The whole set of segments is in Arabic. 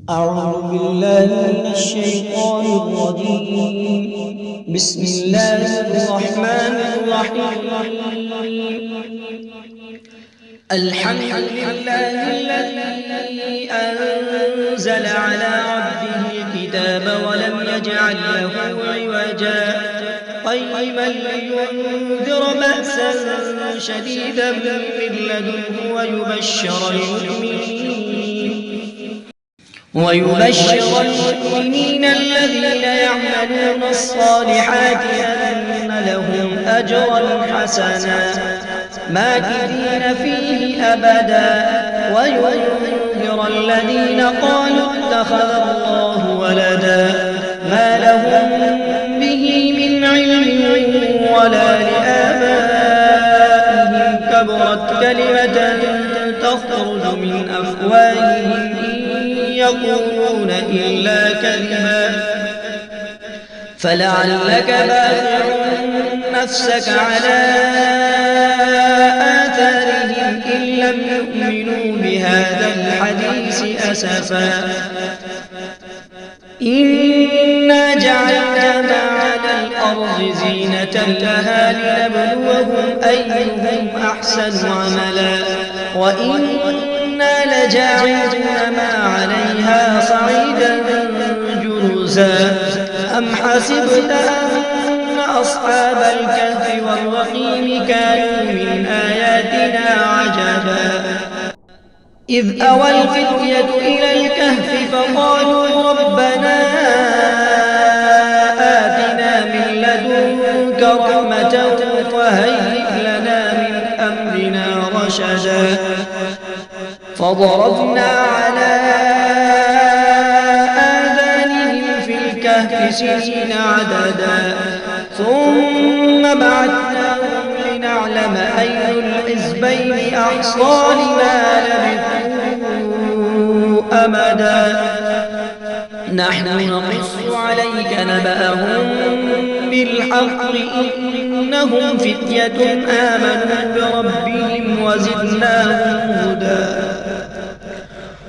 أعوذ بالله من الشيطان الرجيم. بسم الله الرحمن الرحيم. الحمد لله الذي أنزل على عبده الكتاب ولم يجعل له عوجا قيما لينذر بأسا شديدا من لدنه ويبشر المؤمنين الذين يعملون الصالحات أن لهم أجرا حسنا ماكثين فيه أبدا وينذر الذين قالوا اتخذ الله ولدا ما لهم به من علم ولا لآبائهم كبرت كلمة تخرج من أفواههم يقولون إلا كذبا فلعلك باخع نفسك على آثارهم إن لم يؤمنوا بهذا الحديث أسفا إنا جعلنا ما على الأرض زينة لها لنبلوهم أيهم أحسن عملا وإنا لجاعلون ما عليها صعيدا جرزا أم حسبت أن أصحاب الكهف والرقيم كانوا من آياتنا عجبا إذ أوى الفتية إلى الكهف فقالوا ربنا آتنا من لدنك رحمة وهيئ لنا من أمرنا رشدا فضربنا على آذانهم في الكهف سنين عددا ثم بعثناهم لنعلم أي الحزبين أحصى لما لبثوا أمدا نحن نقص عليك نبأهم بالحق إنهم فتية آمنوا بربهم وزدناهم هدى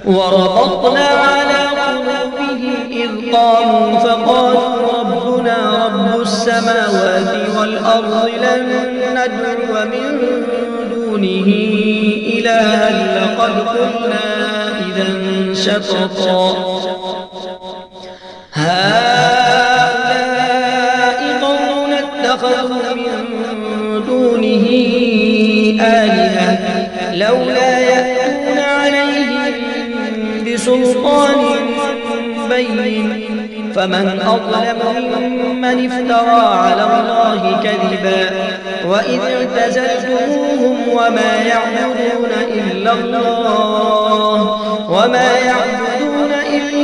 وربطنا على قلوبهم إذ قاموا فقالوا ربنا رب السماوات والأرض لن ندعو من دونه إلها لقد قلنا إذا شططا هؤلاء قومنا اتخذوا من دونه آلهة لولا يأتون عليهم بسلطان بين فمن أظلم ممن افترى على الله كذبا وإذ اعتزلتموهم وما يعبدون إلا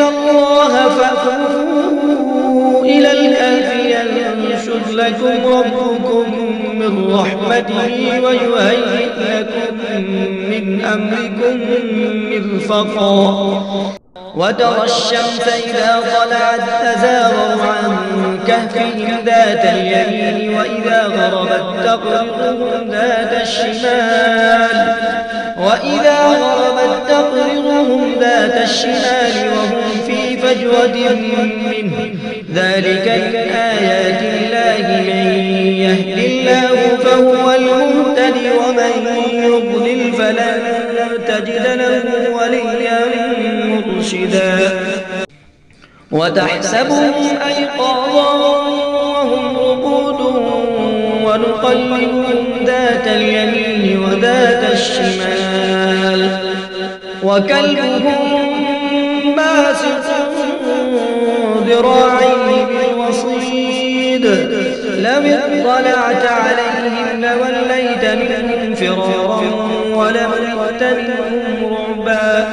الله فأتوا إلى الكهف ينشر لكم ربكم من رحمته ويهيئ لكم من أمركم مرفقا وترى الشمس إذا طلعت تزاور عن كهفهم ذات اليمين وإذا غربت تقرضهم ذات الشمال وهم في فجوة منه ذلك من آيات الله من يهد الله فهو المهتد ومن يضلل فلن تجد له وليا مرشدا وتحسبهم أيقاظا وهم رقود ونقلبهم ذات اليمين وذات الشمال وكلبهم باسط ذراعيه بالوصيد لو اطلعت عليهم لوليت منهم فرارا ولملئت منهم رعبا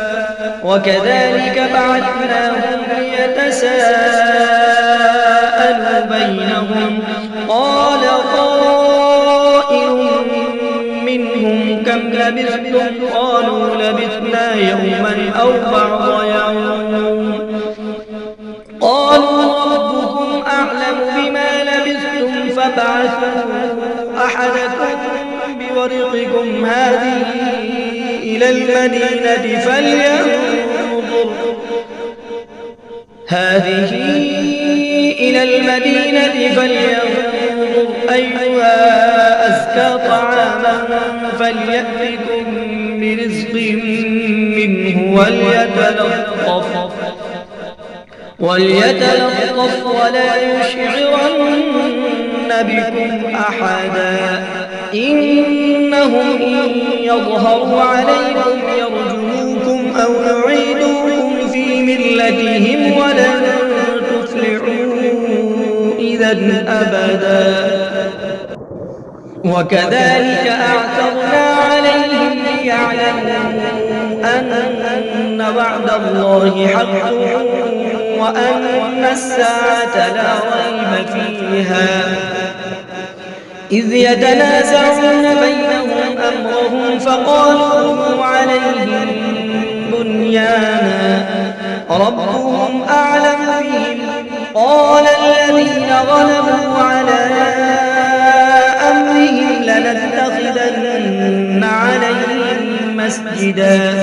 وكذلك بعثناهم ليتساءلوا بينهم قال قائل منهم كم لبثتم قالوا لبثنا يوما أو بعض يوم قالوا ربكم أعلم بما لبثتم فابعثوا أحدكم بورقكم هذه إلى المدينة هذه إلى المدينة فلينظر أيها أزكى طعاما فليأتكم برزق منه وليتلطف ولا يشعرن بكم أحدا إنهم إن يظهروا عليكم يرجموكم أو يعيدوكم في ملتهم ولن تفلحوا إذا أبدا وكذلك أعثرنا عليهم ليعلموا أن وعد الله حق وأن الساعة لا ريب فيها إذ يتنازعون بينهم أمرهم فقالوا عليهم بنيانا ربهم أعلم بهم قال الذين غلبوا على أمرهم لنتخذن عليهم مسجدا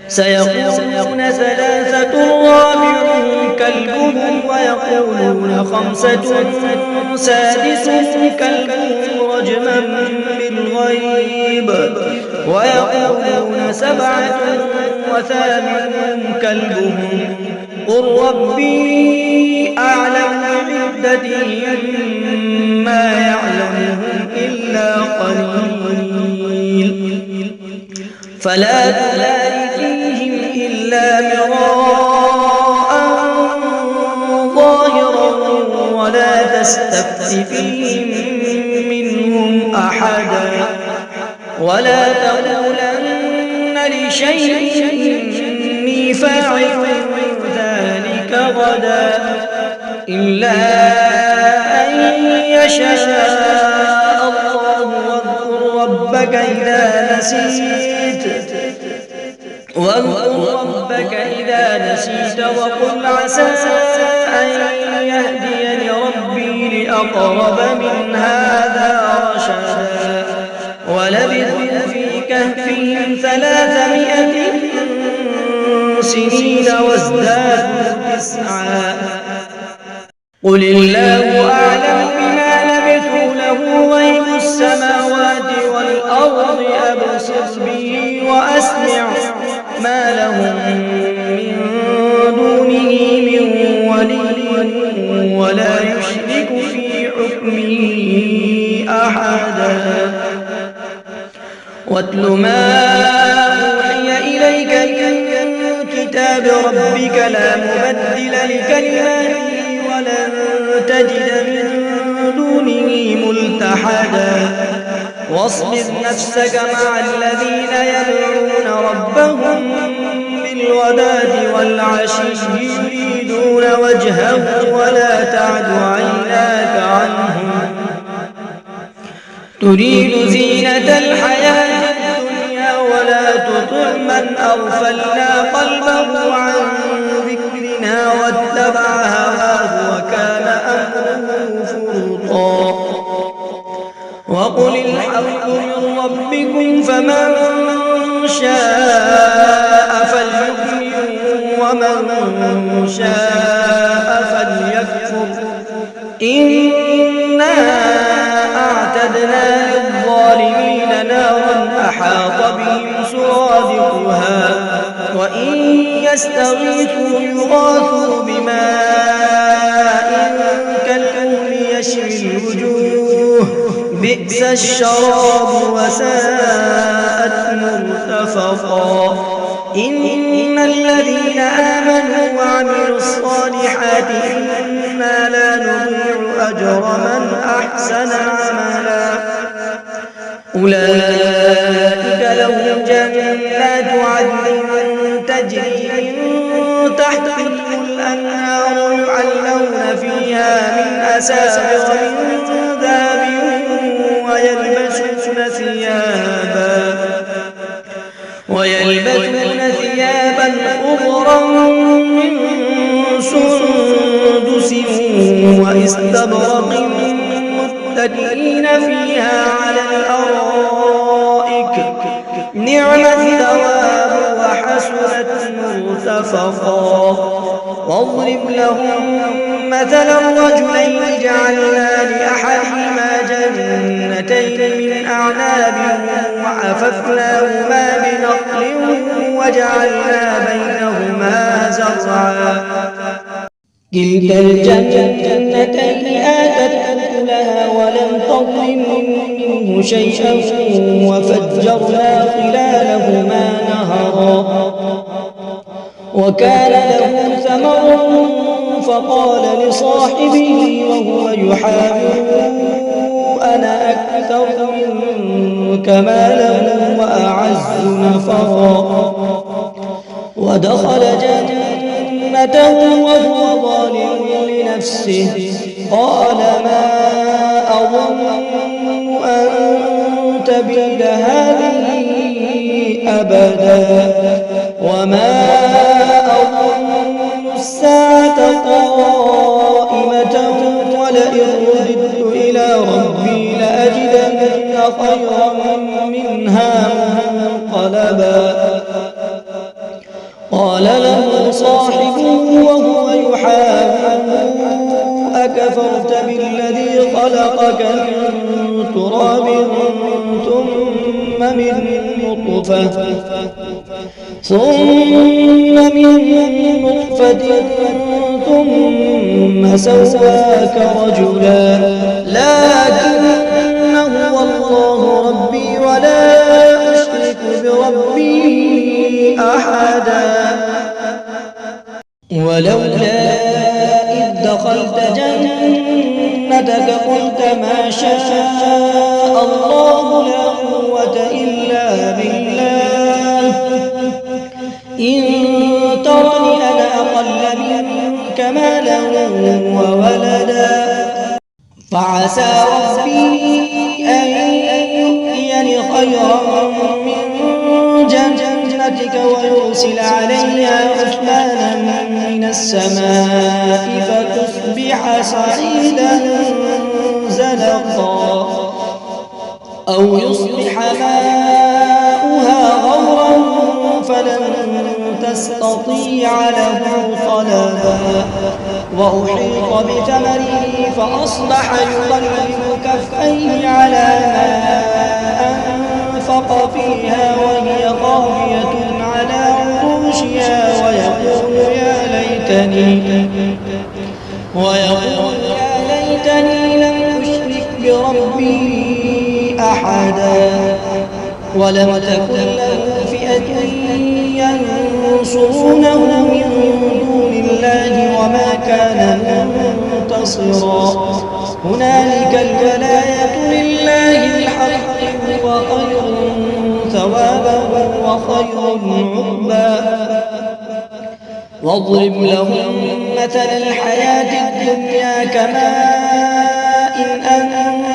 سيقولون ثلاثة رابعهم كلبهم ويقولون خمسة سادسهم كلبهم رجما بالغيب ويقولون سبعة وثامنهم كلبهم قل ربي أعلم بعدتهم ما يعلمهم إلا قليل فلا تمار فيهم إلا مراء ظاهرا ولا تستفت فيهم منهم أحدا ولا تقولن لشيء إني فاعل ذلك غدا إلا أن يشاء الله واذكر ربك إذا نسيت وقل عسى أن يهديني ربي لأقرب من هذا رشدا ولبثوا في كهفهم 300 سنين وازدادوا 9 قل الله أعلم بما لبثوا له غيب السماوات والأرض أبصر به وأسمع ما لهم من دونه من ولي ولا يشرك في حكمه أحدا واتل ما أوحي إليك من كتاب ربك لا مبدل لكلماته ولن تجد من دونه ملتحدا واصبر نفسك مع الذين يدعون ربهم بالغداة والعشي يريدون وجهه ولا تعد عيناك عنهم تريد زينة الحياة الدنيا ولا تطع من أغفلنا قلبه عن ذكرنا واتبع هواه وكان أمره فرطا وقل الحق من ربكم فمن شاء فليؤمن ومن شاء فليكفر إنا أعتدنا للظالمين نارا أحاط بهم سرادقها وإن يستغيثوا يغاثوا بماء كالمهل يشوي الوجوه بئس الشراب وساءت مرتفقا إن الذين آمنوا وعملوا الصالحات إنا لا نضيع أجر من أحسن عملا أولئك لهم جنات عدن تجري من تحتهم الأنهار يحلون فيها من أساور من ذهب ويلبسون ثيابا خضرا من سندس واستبرق متكئين فيها على الأرائك نعم الثواب وحسنت مرتفقا مرفقا واضرب لهم مثلا رجلين جعلنا لأحدهما جنتين من أعناب وحففناهما بنخل وجعلنا بينهما زرعا كلتا الجنتين آتت أكلها ولم تظلم منه شيئا وفجرنا خلالهما نهرا وكان له ثمر فقال لصاحبه وهو يحاوره أنا أكثر منك مالا وأعز نفرا ودخل جنته وهو ظالم لنفسه قال ما أظن أن تبيد هذه أبدا وما أظن الساعة قائمة ولئن رددت إلى ربي لأجدن خيرا منها منقلبا قال له صاحبه وهو يحاوره أكفرت بالذي خلقك من تراب ثم من نطفة ثم سواك رجلا لكن هو الله ربي ولا أشرك بربي أحدا ولولا إذ دخلت جنتك قلت ما شاء الله لا قوة إلا بالله إن ترني أنا أقل منك مالا وولدا فعسى ربي أن يؤتيني خيرا من جنتك ويرسل عليها حسبانا من السماء فتصبح صعيدا زلقا أو يصبح ماؤها غورا فلن تستطيع له طلبا وأحيط بثمره فأصبح يقلب كفيه على ما أنفق فيها وهي خاوية على عروشها ويقول يا ليتني لم أشرك بربي أحدا ولم تكن له فئة ينصرونه من دون الله وما كان منتصرا هنالك الولاية لله الحق وخير ثوابا وخير عقبا واضرب لهم مثل الحياة الدنيا كماء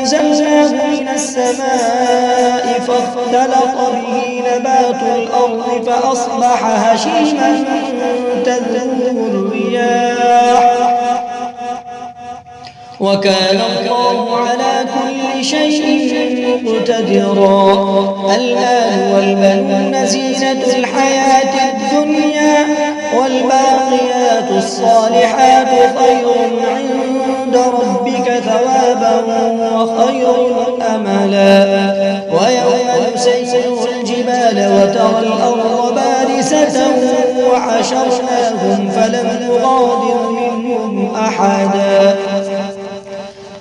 أنزلناه من السماء فاختلط به نبات الأرض فأصبح هشيما تذروه الرياح وكان الله على كل شيء مقتدرا المال والبنون زينة الحياة الدنيا والباقيات الصالحات خير عند ربك ثوابا وخير أملا ويوم نسير الجبال وترى الأرض بارزة وحشرناهم فلم نغادر منهم أحدا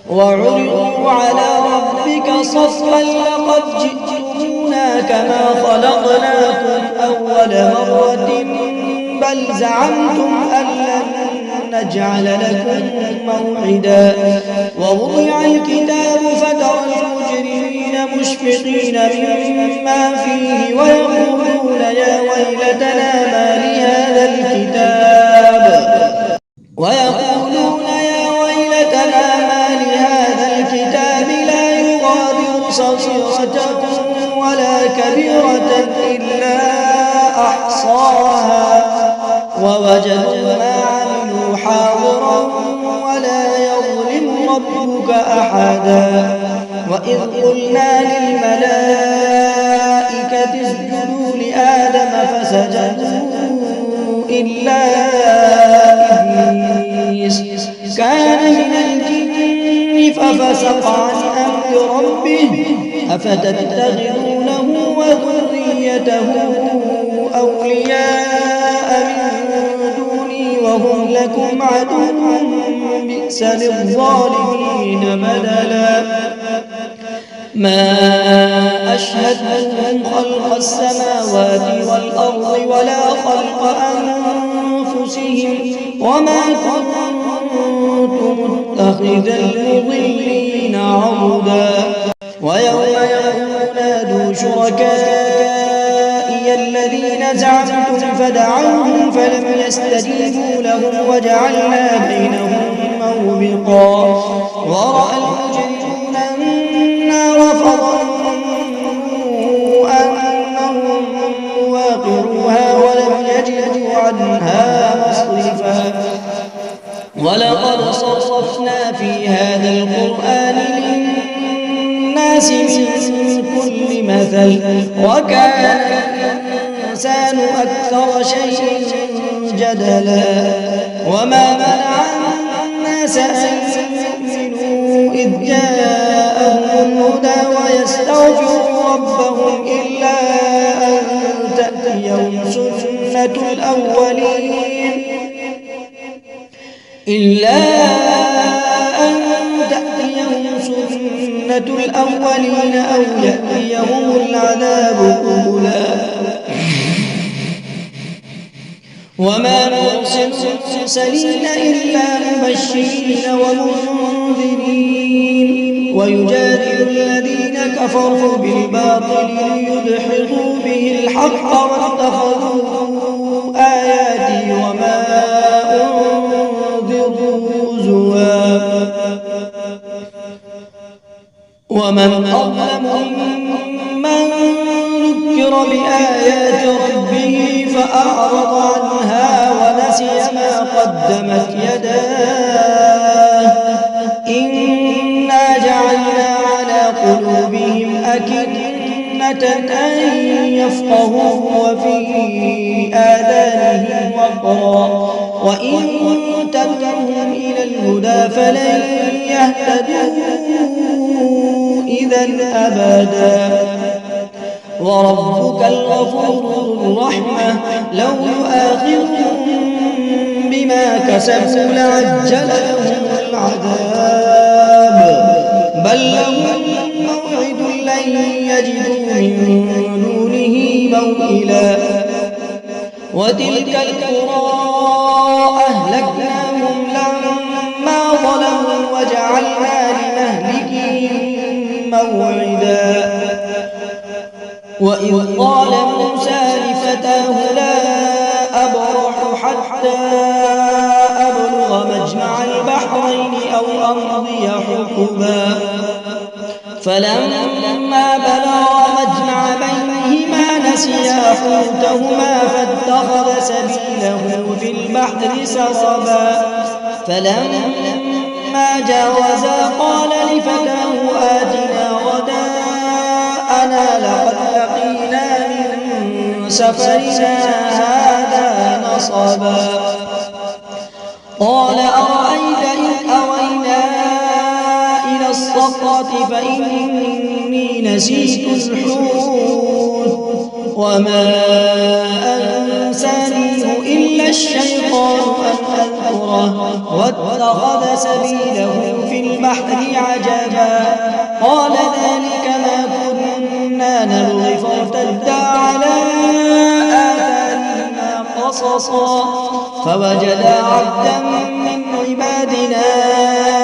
وعرضوا على ربك صفا لقد جئتمونا كما خلقناكم أول مرة بل زعمتم أن لن نجعل لكم موعدا ووضع الكتاب فترى المجرمين مشفقين مما فيه ويقولون يا ويلتنا ما لهذا الكتاب لا يغادر صغيرة ولا كبيرة إلا أحصاها ووجدوا ما عملوا حاضرا ولا يظلم ربك أحدا وإذ قلنا للملائكة اسجدوا لآدم فسجدوا إلا إبليس كان من الجن ففسق عن أمر ربه أفتتخذونه وذريته أولياء من دوني وهم لكم عدو بئس للظالمين بدلا ما أشهدتهم خلق السماوات والأرض ولا خلق أنفسهم وما كنت متخذ المضلين عضدا ويوم يقول نادوا شركائي الذين زعمتم فدعوهم فلم يستجيبوا لهم وجعلنا بينهم موبقا ورأى المجرمون النار فظنوا أنهم مواقعوها ولم يجدوا عنها مصرفا ولقد صرفنا في هذا القرآن للناس من كل مثل وكان الإنسان أكثر شيء جدلا وما منع الناس أن يؤمنوا إذ جاءهم الهدى ويستغفروا ربهم إلا أن تأتيهم سنة الأولين أو يأتيهم العذاب قبلا وما نرسل المرسلين إلا مبشرين ومنذرين ويجادل الذين كفروا بالباطل ليدحضوا به الحق واتخذوا آياتي وما أنذروا هزوا ومن أظلم ممن ذكر بآيات ربه فأعرض عنها ونسي ما قدمت يداه إنا جعلنا على قلوبهم أكنة أن يفقهوه وفي آذانهم وقرا وإن تدعوهم إلى الهدى فلن يهتدوا إذا أبدا وربك الغفور ذو الرحمة لو يؤاخذهم بما كسبوا لعجل لهم العذاب بل لهم موعد لن يجدوا من دونه موئلا وتلك القرى أهلكناهم لما ظلموا وجعلنا لمهلكهم موعدا وإذ قال موسى لفتاه لا أبرح حتى أبلغ مجمع البحرين أو أمضي حقبا فلما بلغ مجمع بينهما نسيا حوتهما فاتخذ سبيله في البحر سربا فلما جاوزا قال لفتاه آتنا غداءنا لقد لقينا من سفرنا هذا نصبا قال أرأيت إذ أوينا إلى الصخرة فإني نسيت الحوت وما أنسانيه إلا الشيطان أن أذكره واتخذ سبيله في البحر عجبا قال ذلك ما كنا نبغي فارتدا على آثارهما قصصا فوجدا عبدا من عبادنا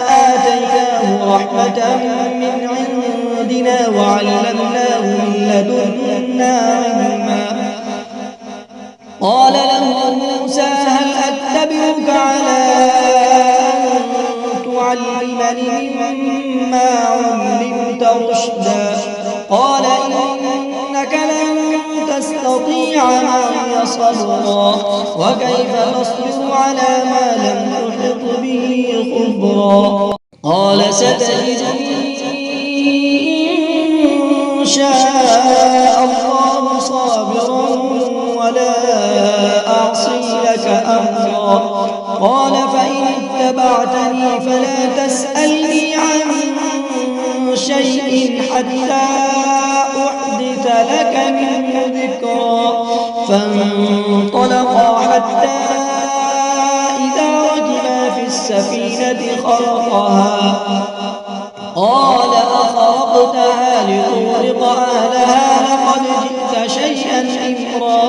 آتيناه رحمة من عندنا وعلمناه من لدنا علما قال له موسى هل أتبعك على أن تعلمني مما علمت رشدا قال إنك لن تستطيع معي صبرا وكيف تصبر على ما لم تحط به خبرا قال ستجدني إن شاء الله صابرا ولا أعصي لك قال فإن اتبعتني فلا تسألني عن شيء حتى أحدث لك منه ذكرا فانطلقا حتى إذا ركبا في السفينة خرقها قال أخرقتها لتغرق أهلها لقد جئت شيئا إمرا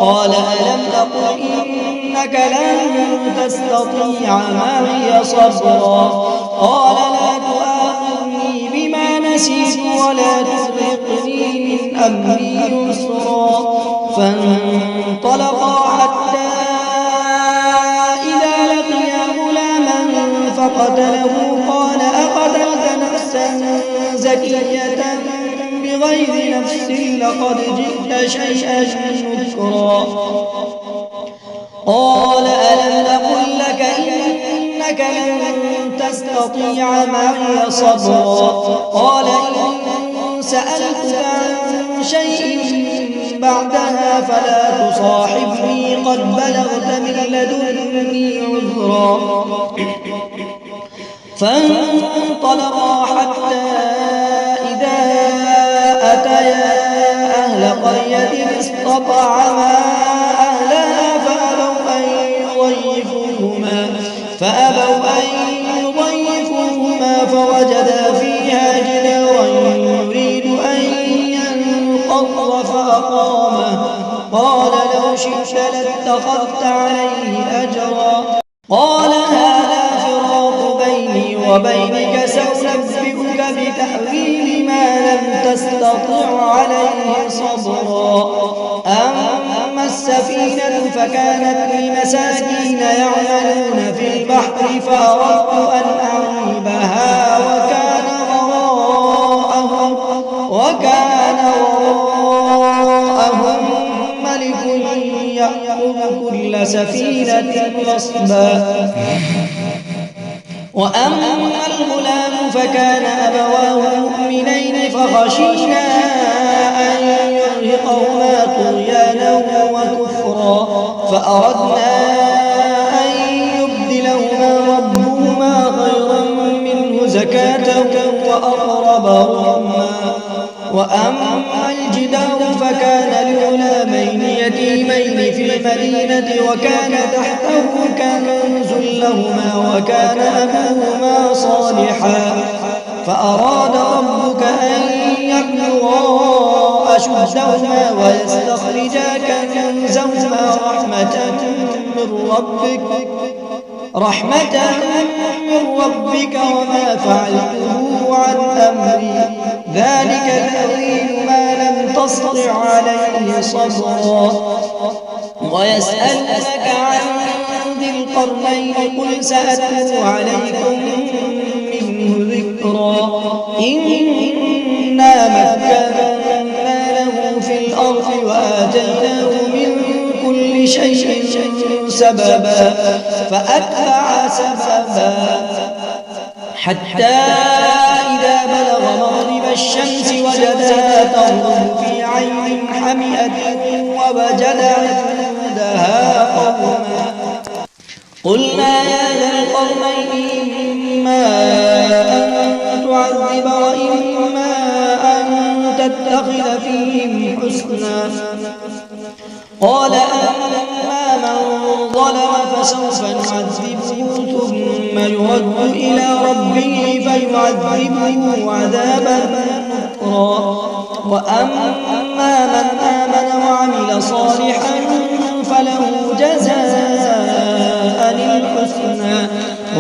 قال ألم أقل إنك لن تستطيع معي صبرا قال لا تؤاخذني بما نسيت ولا ترهقني من أمري يسرا فانطلقا حتى إذا لقيا غلاما فقتله قال أقتلت نفسا زكية بغير نفس لقد جئت شيئا نكرا قال ألم أقل لك إنك لن تستطيع معي صبرا قال إن سألتك عن شيء بعدها فلا تصاحبني قد بلغت من لدني عذرا فانطلقا حتى إذا أتيا أهل قرية استطعما أهلها فأبوا أن يضيفوهما فوجدا فيها جدارا يريد أن ينقض فأقامه قال لو شئت لاتخذت عليه أجرا قال هذا فراق بيني وبينك سأنبئك بتأويل ما لم تستطع عليه صبرا أما السفينة فكانت لمساكين يعملون في البحر فأردت أن أعيبها وكان وراءهم ملك يأخذ كل سفينة غصبا وأما الغلام فكان أبواه مؤمنين فخشينا أن يرهقهما طغيانا وكفرا فأردنا أن يبدلهما ربهما خيرا منه زكاة وأقرب رحما وأما الجدار فكان لغلامين يتيمين في المدينة وكان تحته كنز لهما وكان أبوهما صالحا فأراد ربك أن يبلغا أشدهما ويستخرجا كنزهما رحمة من ربك وما فعلته عن أمري ذلك تأويل ما لم تستطع عليه صبرا ويسألك عن ذي القرنين قل سأتلو عليكم منه ذكرا إنا مكنا له في الأرض وآتيناه من كل شيء سببا فأتبع سببا حتى إذا بلغ مغرب الشمس وجدها تغرب في عين حمئة ووجد عندها قوما قلنا يا ذا القرنين إما أن تعذب وإما أن تتخذ فيهم حسنا قال أما من ظلم فسوف نعذبه ثم يرد إلى ربه فيعذبه عذابا نكرا وأما من آمن وعمل صالحا فله جزاء الحسنى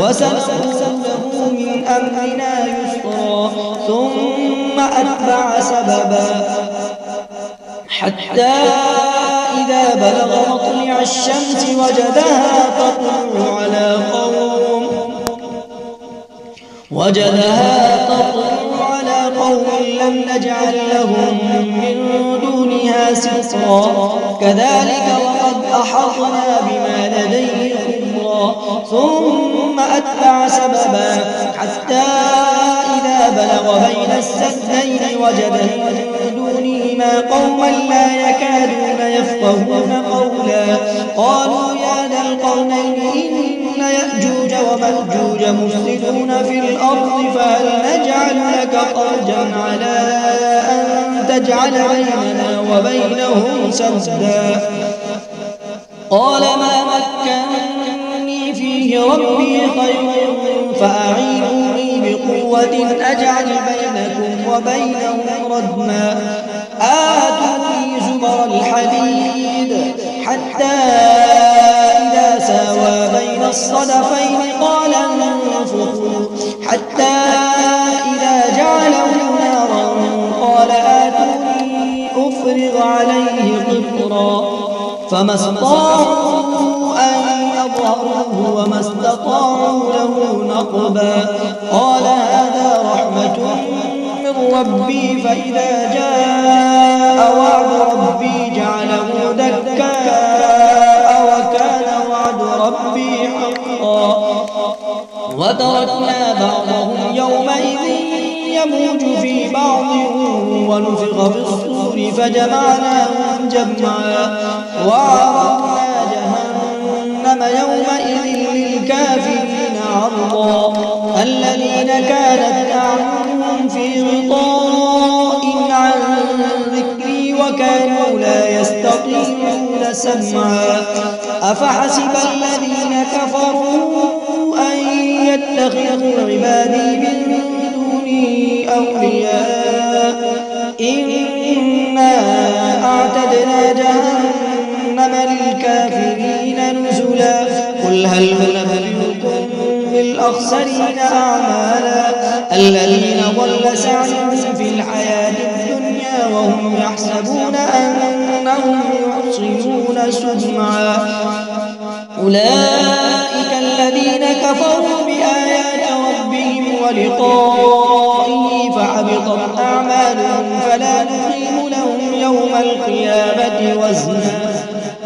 وسنقول له من أمرنا يسرا ثم أتبع سببا حتى إذا بلغ مطلع الشمس وجدها تطلع على قوم لم نجعل لهم من دونها سترا كذلك وقد أحطنا بما لديه خبرا ثم أتبع سببا حتى إذا بلغ بين السدين وجد من دونه فيهما قوما لا يكادون يفقهون قولا قالوا يا ذا القرنين إن يأجوج ومأجوج مفسدون في الأرض فهل نجعل لك خرجا على أن تجعل بيننا وبينهم سدا قال ما مكنني فيه ربي خير فأعينوني بقوة أجعل بينكم وبينهم ردما آتوني زبر الحديد حتى إذا ساوى بين الصدفين قال انفخوا حتى إذا جعله نارا قال آتوني أفرغ عليه قطرا فما استطاعوا أن يظهروه وما استطاعوا له نقبا قال هذا رحمة من ربي فإذا جاء وعد ربي جعله دكاء وكان وعد ربي حقا وتركنا بعضهم يومئذ يموج في بعض ونفخ في الصور فجمعناهم جمعا وعرضنا جهنم يومئذ للكافرين عرضا الذين كانت أعينهم في غطاء عن ذكري وكانوا لا يستطيعون سمعا أفحسب الذين كفروا أن يتخذوا عبادي من دوني أولياء إنا أعتدنا جهنم للكافرين نزلا قل هل ننبئكم بالأخسرين أعمالا الذين ضل سعيهم في الحياة الدنيا وهم يحسبون أنهم يحسنون صنعا أولئك الذين كفروا بآيات ربهم ولقائه فحبطت أعمالهم فلا نقيم لهم يوم القيامة وزنا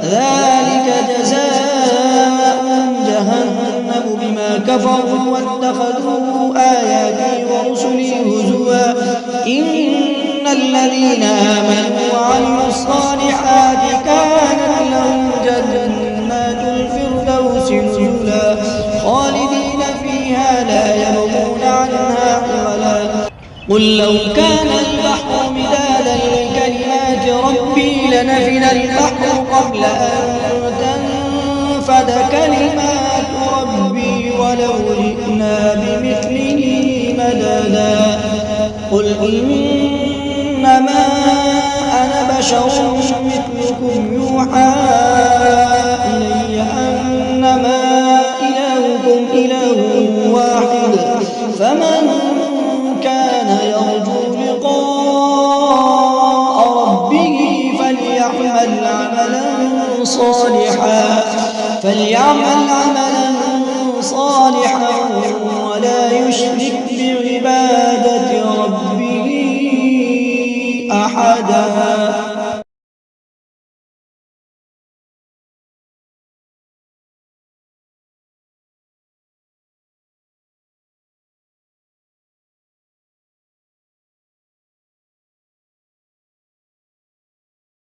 ذلك جزاؤهم جهنم بما كفروا واتخذوا آياتي ورسلي هزوا إن الذين آمنوا وعملوا الصالحات كانت لهم جنات الفردوس نزلا خالدين فيها لا يبغون عنها حولا قل لو كان البحر مدادا لكلمات ربي لنفد البحر قبل أن تنفد كلمات ربي ولو جئنا بمثله مددا قل إنما أنا بشر مثلكم يوحى إلي أنما إلهكم إله واحد فمن كان يرجو لقاء ربه فليعمل عملا صالحا ولا يشرك بعبادة ربه أحدا.